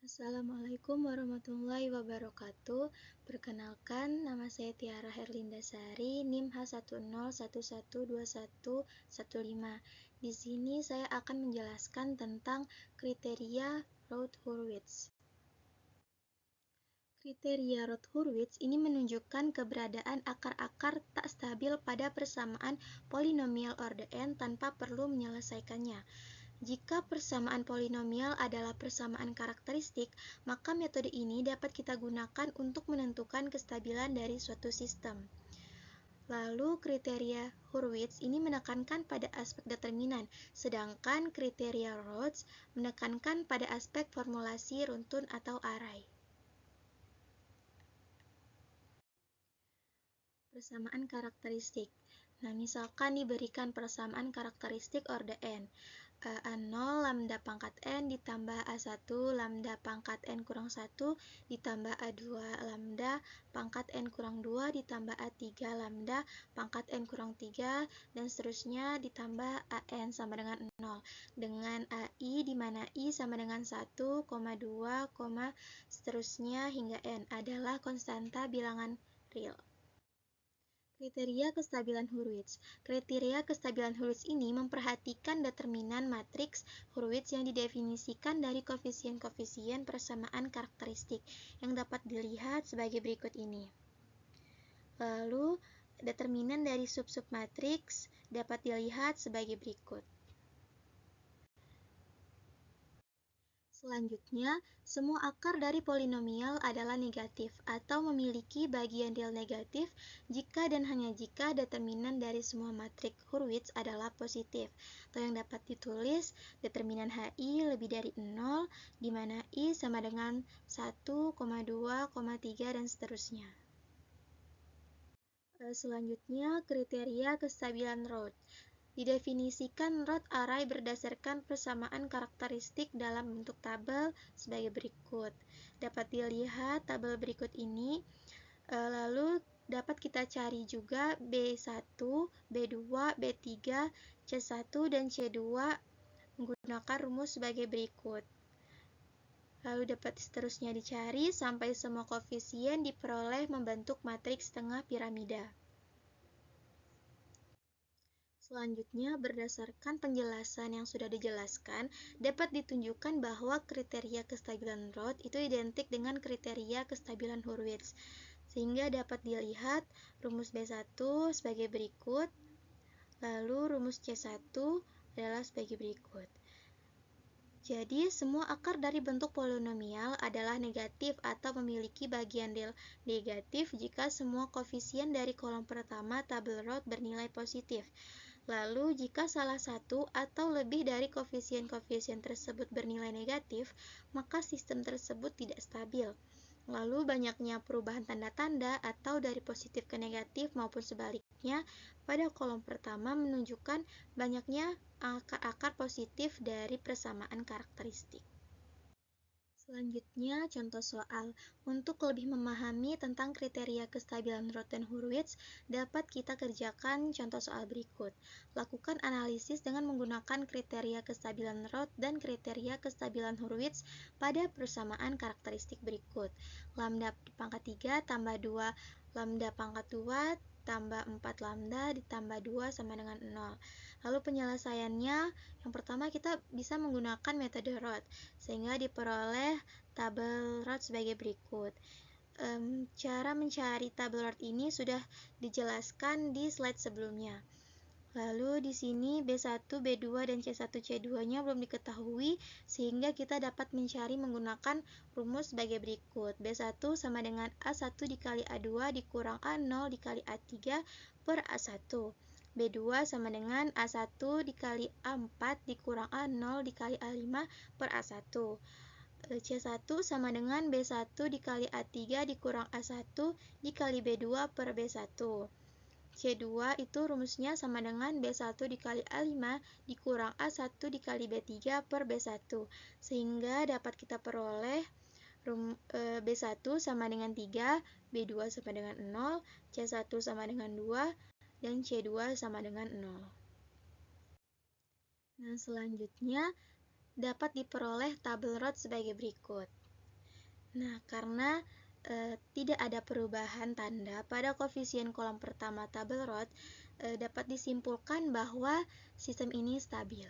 Assalamualaikum warahmatullahi wabarakatuh. Perkenalkan, nama saya Tiara Herlinda Sari, NIM H10112115. Di sini saya akan menjelaskan tentang kriteria Routh-Hurwitz. Kriteria Routh-Hurwitz ini menunjukkan keberadaan akar-akar tak stabil pada persamaan polinomial orde n tanpa perlu menyelesaikannya. Jika persamaan polinomial adalah persamaan karakteristik, maka metode ini dapat kita gunakan untuk menentukan kestabilan dari suatu sistem. Lalu kriteria Hurwitz ini menekankan pada aspek determinan, sedangkan kriteria Routh menekankan pada aspek formulasi runtun atau array. Persamaan karakteristik. Nah, misalkan diberikan persamaan karakteristik orde n. A0 lambda pangkat n ditambah A1 lambda pangkat n kurang 1 ditambah A2 lambda pangkat n kurang 2 ditambah A3 lambda pangkat n kurang 3 dan seterusnya ditambah AN sama dengan 0 dengan AI di mana I sama dengan 1, 2, seterusnya hingga n adalah konstanta bilangan real. Kriteria kestabilan Hurwitz. Kriteria kestabilan Hurwitz ini memperhatikan determinan matriks Hurwitz yang didefinisikan dari koefisien-koefisien persamaan karakteristik yang dapat dilihat sebagai berikut ini. Lalu, determinan dari sub-sub matriks dapat dilihat sebagai berikut. Selanjutnya, semua akar dari polinomial adalah negatif atau memiliki bagian real negatif jika dan hanya jika determinan dari semua matriks Hurwitz adalah positif, atau yang dapat ditulis determinan HI lebih dari 0, di mana I sama dengan 1, 2, 3, dan seterusnya. Selanjutnya, kriteria kestabilan Routh. Didefinisikan Routh array berdasarkan persamaan karakteristik dalam bentuk tabel sebagai berikut. Dapat dilihat tabel berikut ini. Lalu dapat kita cari juga B1, B2, B3, C1, dan C2 menggunakan rumus sebagai berikut. Lalu dapat seterusnya dicari sampai semua koefisien diperoleh membentuk matriks tengah piramida. Selanjutnya, berdasarkan penjelasan yang sudah dijelaskan, dapat ditunjukkan bahwa kriteria kestabilan Routh itu identik dengan kriteria kestabilan Hurwitz. Sehingga dapat dilihat rumus B1 sebagai berikut, lalu rumus C1 adalah sebagai berikut. Jadi, semua akar dari bentuk polinomial adalah negatif atau memiliki bagian real negatif jika semua koefisien dari kolom pertama tabel Routh bernilai positif. Lalu, jika salah satu atau lebih dari koefisien-koefisien tersebut bernilai negatif, maka sistem tersebut tidak stabil. Lalu, banyaknya perubahan tanda-tanda atau dari positif ke negatif maupun sebaliknya pada kolom pertama menunjukkan banyaknya akar-akar positif dari persamaan karakteristik. Selanjutnya, contoh soal. Untuk lebih memahami tentang kriteria kestabilan Routh dan Hurwitz, dapat kita kerjakan contoh soal berikut. Lakukan analisis dengan menggunakan kriteria kestabilan Routh dan kriteria kestabilan Hurwitz pada persamaan karakteristik berikut. Lambda pangkat 3 tambah 2 lambda pangkat 2 tambah 4 lambda ditambah 2 sama dengan 0. Lalu penyelesaiannya, yang pertama kita bisa menggunakan metode Routh, sehingga diperoleh tabel Routh sebagai berikut. Cara mencari tabel Routh ini sudah dijelaskan di slide sebelumnya. Lalu di sini B1, B2, dan C1, C2-nya belum diketahui, sehingga kita dapat mencari menggunakan rumus sebagai berikut. B1 sama dengan A1 dikali A2 dikurang A0 dikali A3 per A1. B2 sama dengan A1 dikali A4 dikurang A0 dikali A5 per A1. C1 sama dengan B1 dikali A3 dikurang A1 dikali B2 per B1. C2 itu rumusnya sama dengan B1 dikali A5 dikurang A1 dikali B3 per B1. Sehingga dapat kita peroleh B1 sama dengan 3, B2 sama dengan 0, C1 sama dengan 2, dan C2 sama dengan 0. Nah, selanjutnya dapat diperoleh tabel Routh sebagai berikut. Nah, karena tidak ada perubahan tanda pada koefisien kolom pertama tabel Roth, dapat disimpulkan bahwa sistem ini stabil.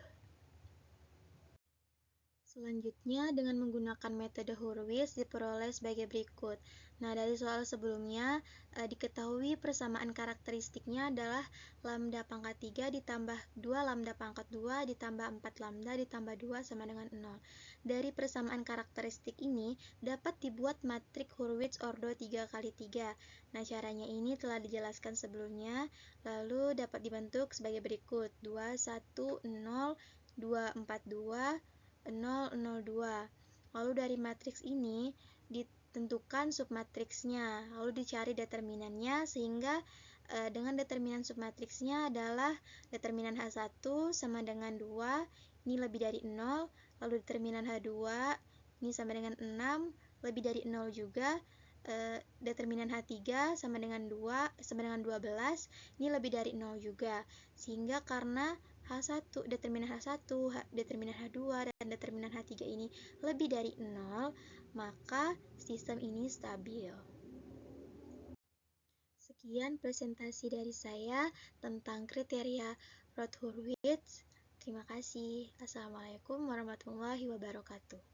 Selanjutnya, dengan menggunakan metode Hurwitz diperoleh sebagai berikut. Nah, dari soal sebelumnya, diketahui persamaan karakteristiknya adalah lambda pangkat 3 ditambah 2 lambda pangkat 2 ditambah 4 lambda ditambah 2 sama dengan 0. Dari persamaan karakteristik ini, dapat dibuat matrik Hurwitz ordo 3 kali 3. Nah, caranya ini telah dijelaskan sebelumnya, lalu dapat dibentuk sebagai berikut. 2, 1, 0, 2, 4, 2, 0, 0, 2. Lalu dari matriks ini ditentukan submatriksnya, lalu dicari determinannya sehingga dengan determinan submatriksnya adalah determinan H1 sama dengan 2, ini lebih dari 0, lalu determinan H2 ini sama dengan 6, lebih dari 0 juga. Determinan H3 sama dengan 2, sama dengan 12, ini lebih dari 0 juga. Sehingga karena H1, determinan H1, determinan H2, dan determinan H3 ini lebih dari 0, maka sistem ini stabil. Sekian presentasi dari saya tentang kriteria Roth-Hurwitz. Terima kasih. Assalamualaikum warahmatullahi wabarakatuh.